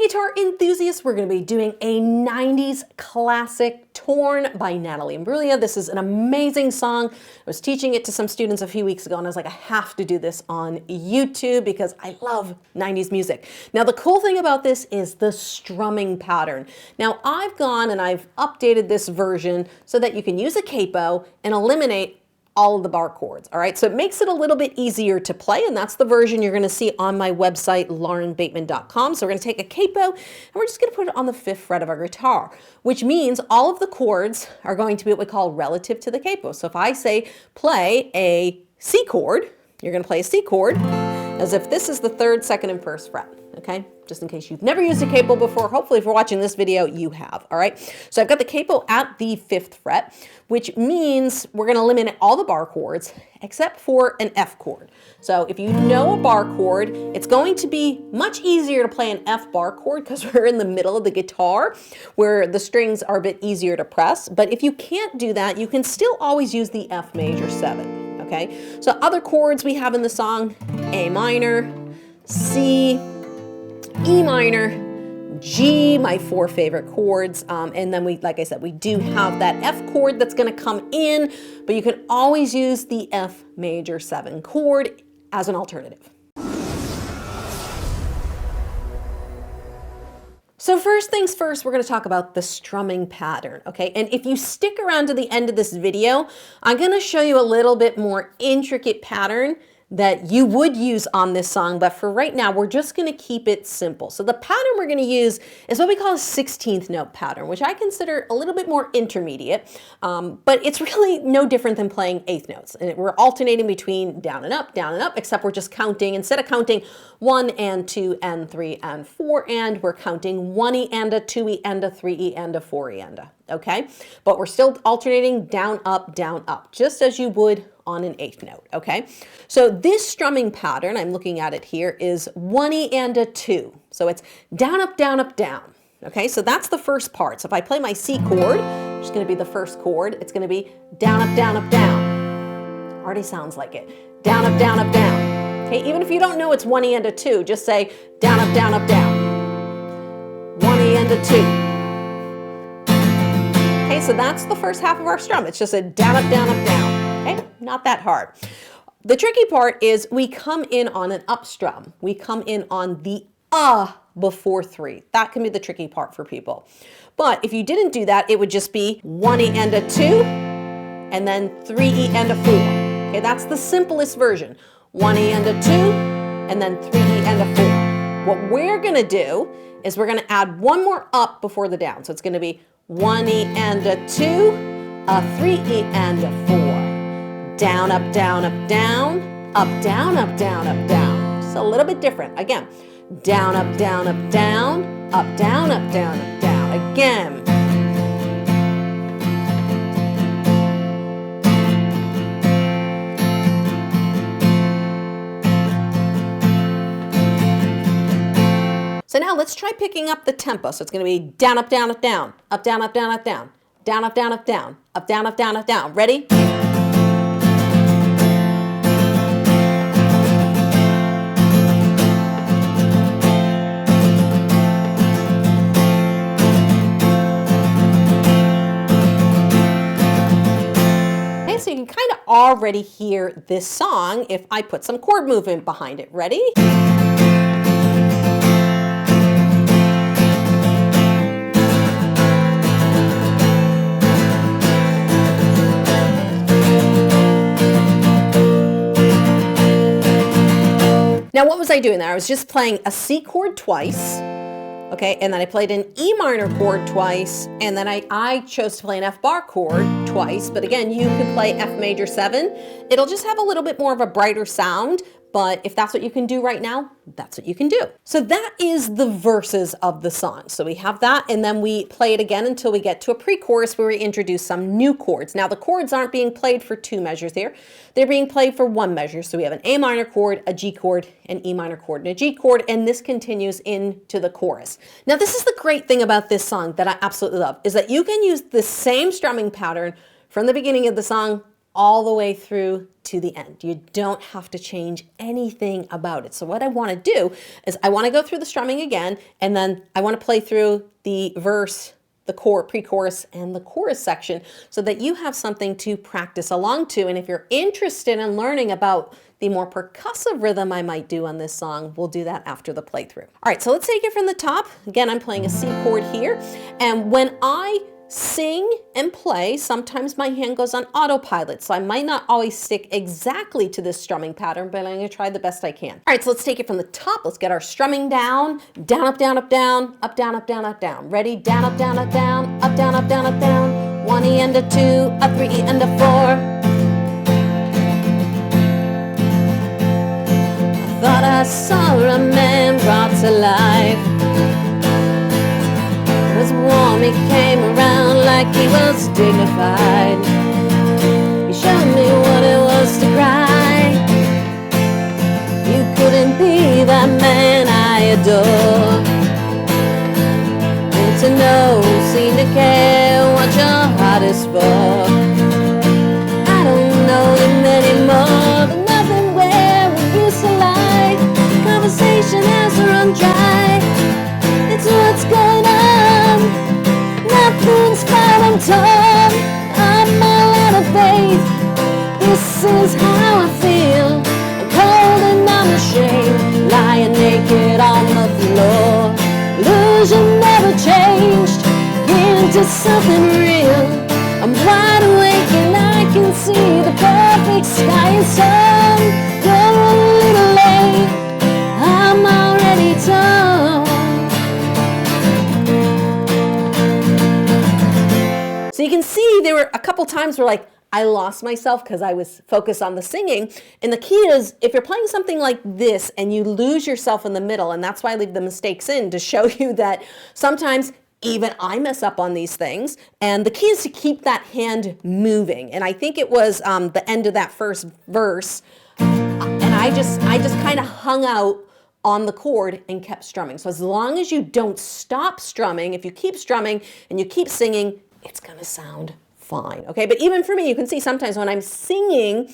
Hey guitar enthusiasts, we're going to be doing a 90s classic, Torn by Natalie Imbruglia. This is an amazing song. I was teaching it to some students a few weeks ago and I was like, I have to do this on YouTube because I love 90s music. Now the cool thing about this is the strumming pattern. Now I've gone and I've updated this version so that you can use a capo and eliminate all of the bar chords, all right? So it makes it a little bit easier to play, and that's the version you're gonna see on my website, laurenbateman.com. So we're gonna take a capo, and we're just gonna put it on the 5th fret of our guitar, which means all of the chords are going to be what we call relative to the capo. So if I say play a C chord, you're gonna play a C chord as if this is the 3rd, 2nd, and 1st fret, okay? Just in case you've never used a capo before, hopefully if you're watching this video, you have, all right? So I've got the capo at the 5th fret, which means we're gonna eliminate all the bar chords except for an F chord. So if you know a bar chord, it's going to be much easier to play an F bar chord because we're in the middle of the guitar where the strings are a bit easier to press. But if you can't do that, you can still always use the F major 7. Okay, so other chords we have in the song: A minor, C, E minor, G, my 4 favorite chords, and then we, like I said, we do have that F chord that's going to come in, but you can always use the F major 7 chord as an alternative. So first things first, we're going to talk about the strumming pattern, okay? And if you stick around to the end of this video, I'm going to show you a little bit more intricate pattern that you would use on this song, but for right now, we're just going to keep it simple. So the pattern we're going to use is what we call a 16th note pattern, which I consider a little bit more intermediate, but it's really no different than playing 8th notes. And we're alternating between down and up, except we're just counting, instead of counting 1 and 2 and 3 and 4 and, we're counting 1 E and a 2 E and a 3 E and a 4 E and a, okay? But we're still alternating down, up, just as you would on an 8th note, okay? So this strumming pattern, I'm looking at it here, is 1 E and a 2. So it's down, up, down, okay? So that's the first part. So if I play my C chord, which is gonna be the first chord, it's gonna be down, up, down. Already sounds like it. Down, up, down. Okay, even if you don't know it's 1 E and a 2, just say down, up, down. 1 E and a 2. Okay, so that's the first half of our strum. It's just a down, up, down. Okay, not that hard. The tricky part is we come in on an up strum. We come in on the before 3. That can be the tricky part for people. But if you didn't do that, it would just be 1 E and a 2, and then 3 E and a 4. Okay, that's the simplest version. 1 E and a 2, and then 3 E and a 4. What we're gonna do is we're gonna add one more up before the down. So it's gonna be 1 E and a 2, a 3 E and a 4. Down, up, down, up, down, up, down, up, down, up, down. Just a little bit different. Again, down, up, down, up, down, up, down, up, down, up, down. Again. So now let's try picking up the tempo. So it's going to be down, up, down, up, down, up, down, up, down, up, down, down, up, down, up, down, up, down, up, down, up, down. Ready? So you can kind of already hear this song if I put some chord movement behind it. Ready? Now what was I doing there? I was just playing a C chord twice. Okay, and then I played an E minor chord twice, and then I chose to play an F bar chord twice, but again, you could play F major 7. It'll just have a little bit more of a brighter sound, but if that's what you can do right now, that's what you can do. So that is the verses of the song. So we have that, and then we play it again until we get to a pre-chorus where we introduce some new chords. Now the chords aren't being played for 2 measures here. They're being played for 1 measure. So we have an A minor chord, a G chord, an E minor chord, and a G chord, and this continues into the chorus. Now this is the great thing about this song that I absolutely love, is that you can use the same strumming pattern from the beginning of the song all the way through to the end. You don't have to change anything about it. So what I want to do is I want to go through the strumming again, and then I want to play through the verse, the pre-chorus, and the chorus section so that you have something to practice along to. And if you're interested in learning about the more percussive rhythm I might do on this song, we'll do that after the playthrough. All right, so let's take it from the top. Again, I'm playing a C chord here. And when I sing and play, sometimes my hand goes on autopilot, so I might not always stick exactly to this strumming pattern, but I'm going to try the best I can. All right, so let's take it from the top. Let's get our strumming down. Down, up, down, up, down, up, down, up, down, up, down. Ready? Down, up, down, up, down, up, down, up, down, up, down. 1 E and a 2, a 3 E and a 4. I thought I saw a man brought to life. It was warm, he came around like he was dignified. He showed me what it was to cry. You couldn't be that man I adore. And to know, seem to care what your heart is for. I don't know them anymore, but nothing where we used to lie. Conversation has run dry. It's what's going on. Nothing's fine, I'm torn. I'm all out of faith. This is how I feel. I'm cold and I'm ashamed, lying naked on the floor. Illusion never changed into something real. I'm wide awake and I can see the perfect sky and sun. You're a little late, I'm already torn. So you can see there were a couple times where like I lost myself because I was focused on the singing. And the key is if you're playing something like this and you lose yourself in the middle, and that's why I leave the mistakes in to show you that sometimes even I mess up on these things. And the key is to keep that hand moving. And I think it was the end of that first verse. And I just kind of hung out on the chord and kept strumming. So as long as you don't stop strumming, if you keep strumming and you keep singing, it's gonna sound fine, okay? But even for me, you can see sometimes when I'm singing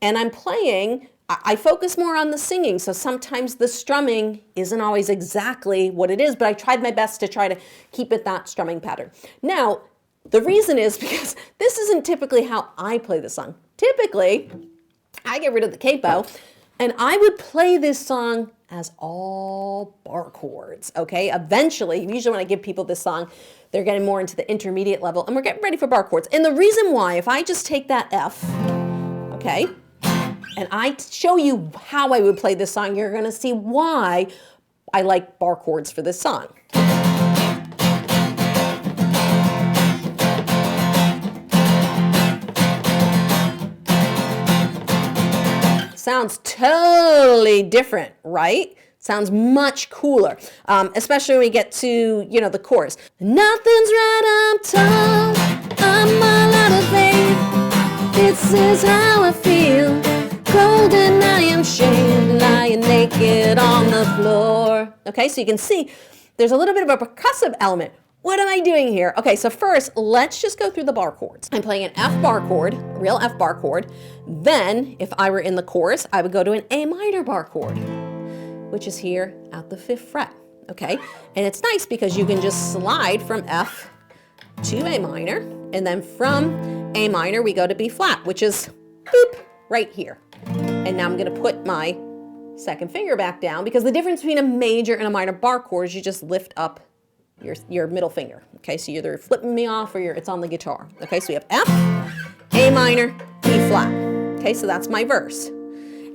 and I'm playing, I focus more on the singing. So sometimes the strumming isn't always exactly what it is, but I tried my best to try to keep it that strumming pattern. Now, the reason is because this isn't typically how I play the song. Typically, I get rid of the capo and I would play this song as all bar chords, okay? Eventually, usually when I give people this song, they're getting more into the intermediate level and we're getting ready for bar chords. And the reason why, if I just take that F, okay, and I show you how I would play this song, you're gonna see why I like bar chords for this song. Sounds totally different, right? Sounds much cooler, especially when we get to, you know, the chorus. Nothing's right, I'm torn, I'm all out of faith. This is how I feel, cold and I am shamed, lying naked on the floor. Okay, so you can see there's a little bit of a percussive element. What am I doing here? Okay, so first, let's just go through the bar chords. I'm playing an F bar chord, a real F bar chord. Then, if I were in the chorus, I would go to an A minor bar chord, which is here at the 5th fret, okay? And it's nice because you can just slide from F to A minor, and then from A minor, we go to B flat, which is boop, right here. And now I'm gonna put my second finger back down because the difference between a major and a minor bar chord is you just lift up your middle finger, okay? So you're either flipping me off or it's on the guitar, okay? So we have F, A minor, B flat, okay? So that's my verse.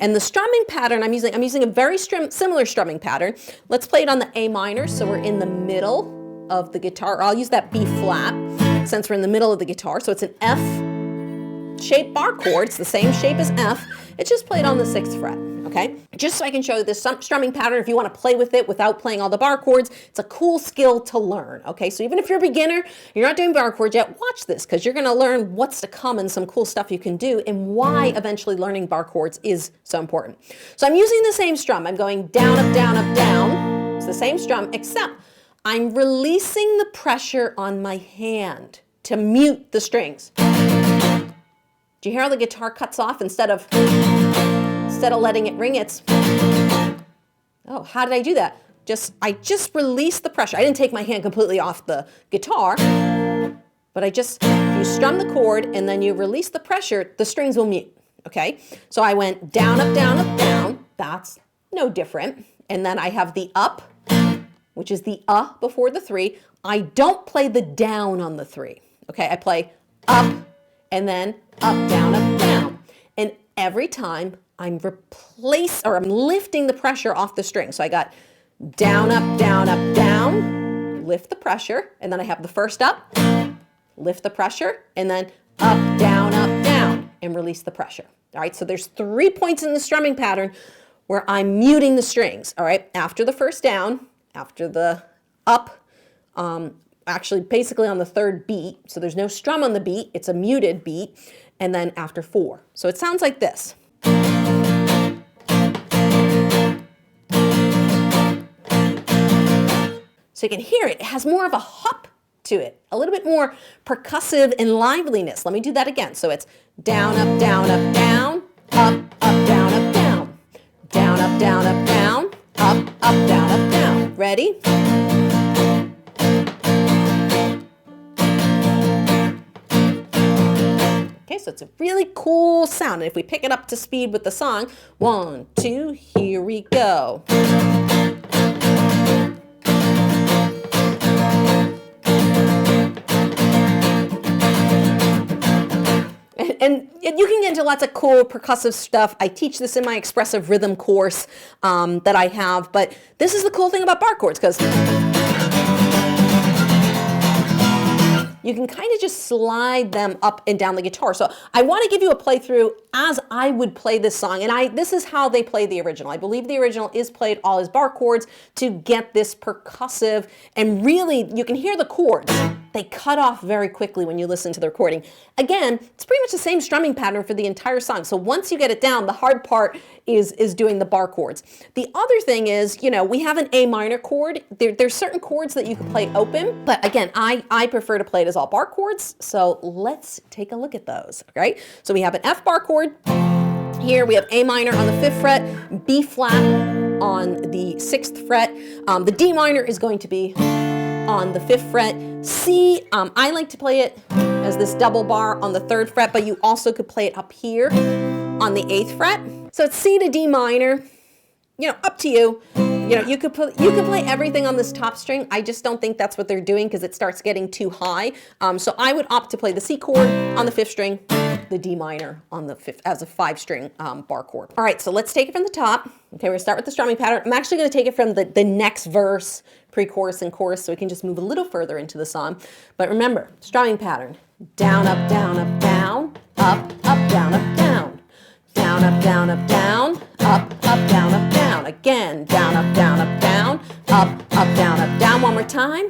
And the strumming pattern I'm using a very similar strumming pattern. Let's play it on the A minor, so we're in the middle of the guitar. I'll use that B flat since we're in the middle of the guitar. So it's an F-shaped bar chord. It's the same shape as F. It's just played on the 6th fret, okay? Just so I can show you this strumming pattern if you want to play with it without playing all the bar chords. It's a cool skill to learn, okay? So even if you're a beginner, you're not doing bar chords yet, watch this because you're going to learn what's to come and some cool stuff you can do and why eventually learning bar chords is so important. So I'm using the same strum. I'm going down, up, down, up, down. It's the same strum except I'm releasing the pressure on my hand to mute the strings. Do you hear how the guitar cuts off instead of letting it ring? It's, oh, how did I do that? I just released the pressure. I didn't take my hand completely off the guitar, but you strum the chord and then you release the pressure, the strings will mute, okay? So I went down, up, down, up, down. That's no different. And then I have the up, which is the before the 3. I don't play the down on the 3, okay? I play up and then up, down, up, down. And every time I'm lifting the pressure off the string. So I got down, up, down, lift the pressure, and then I have the first up, lift the pressure, and then up, down, and release the pressure. All right, so there's 3 points in the strumming pattern where I'm muting the strings, all right? After the first down, after the up, actually basically on the 3rd beat, so there's no strum on the beat, it's a muted beat, and then after 4. So it sounds like this. So you can hear it has more of a hop to it, a little bit more percussive and liveliness. Let me do that again. So it's down, up, down, up, down, up, down, up, down, down, up, down, up, down, up, down, up, down. Ready? Okay, so it's a really cool sound. And if we pick it up to speed with the song, 1, 2, here we go. And you can get into lots of cool percussive stuff. I teach this in my expressive rhythm course that I have. But this is the cool thing about bar chords, because you can kind of just slide them up and down the guitar. So I want to give you a playthrough as I would play this song. And this is how they play the original. I believe the original is played all as bar chords to get this percussive. And really, you can hear the chords. They cut off very quickly when you listen to the recording. Again, it's pretty much the same strumming pattern for the entire song. So once you get it down, the hard part is doing the bar chords. The other thing is, we have an A minor chord. There's certain chords that you can play open, but again, I prefer to play it as all bar chords. So let's take a look at those, right? So we have an F bar chord. Here we have A minor on the 5th fret, B flat on the 6th fret. The D minor is going to be on the 5th fret. C, I like to play it as this double bar on the 3rd fret, but you also could play it up here on the 8th fret. So it's C to D minor, up to you. You could play everything on this top string. I just don't think that's what they're doing because it starts getting too high. So I would opt to play the C chord on the 5th string, the D minor on the 5th as a 5-string bar chord. All right, so let's take it from the top. Okay, we're gonna start with the strumming pattern. I'm actually gonna take it from the next verse, pre-chorus and chorus, so we can just move a little further into the song. But remember, strumming pattern, down, up, down, up, down, up, down, up, down, down, up, down, up, down, up, down, up, down. Again, down, up, down, up, down, up, down, up, down. One more time.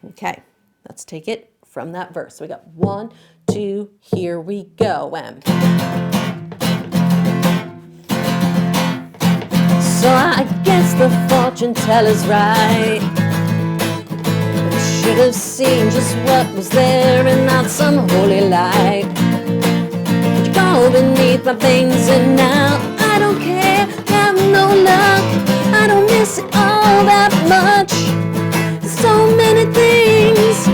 Okay, let's take it from that verse. So we got 1, 2, here we go. So I guess the fortune teller's right. But I should have seen just what was there and not some holy light. But you go beneath my veins and now I don't care, have no luck. I don't miss it all that much. There's so many things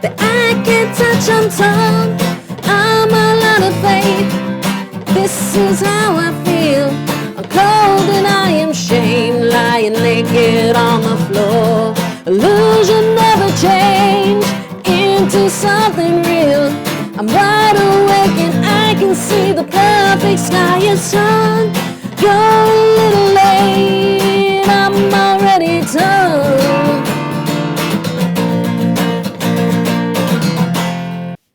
that I can't touch on top. I'm all out of faith. This is how I feel. I'm cold and I am shamed, lying naked on the floor. Illusion never changed into something real. I'm wide awake and I can see the perfect sky is sun. You're a little late, I'm already done.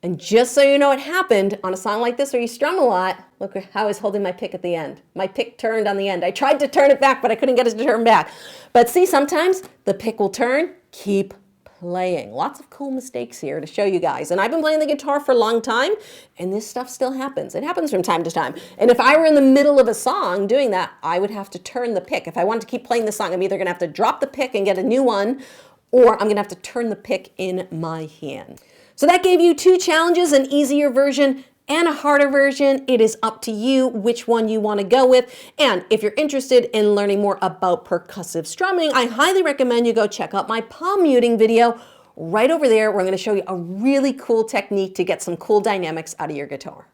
And just so you know what happened on a song like this where you strum a lot, look how I was holding my pick at the end. My pick turned on the end. I tried to turn it back, but I couldn't get it to turn back. But see, sometimes the pick will turn. Keep playing. Lots of cool mistakes here to show you guys. And I've been playing the guitar for a long time, and this stuff still happens. It happens from time to time. And if I were in the middle of a song doing that, I would have to turn the pick. If I wanted to keep playing the song, I'm either going to have to drop the pick and get a new one, or I'm going to have to turn the pick in my hand. So that gave you two challenges, an easier version and a harder version. It is up to you which one you want to go with. And if you're interested in learning more about percussive strumming, I highly recommend you go check out my palm muting video right over there, where I'm going to show you a really cool technique to get some cool dynamics out of your guitar.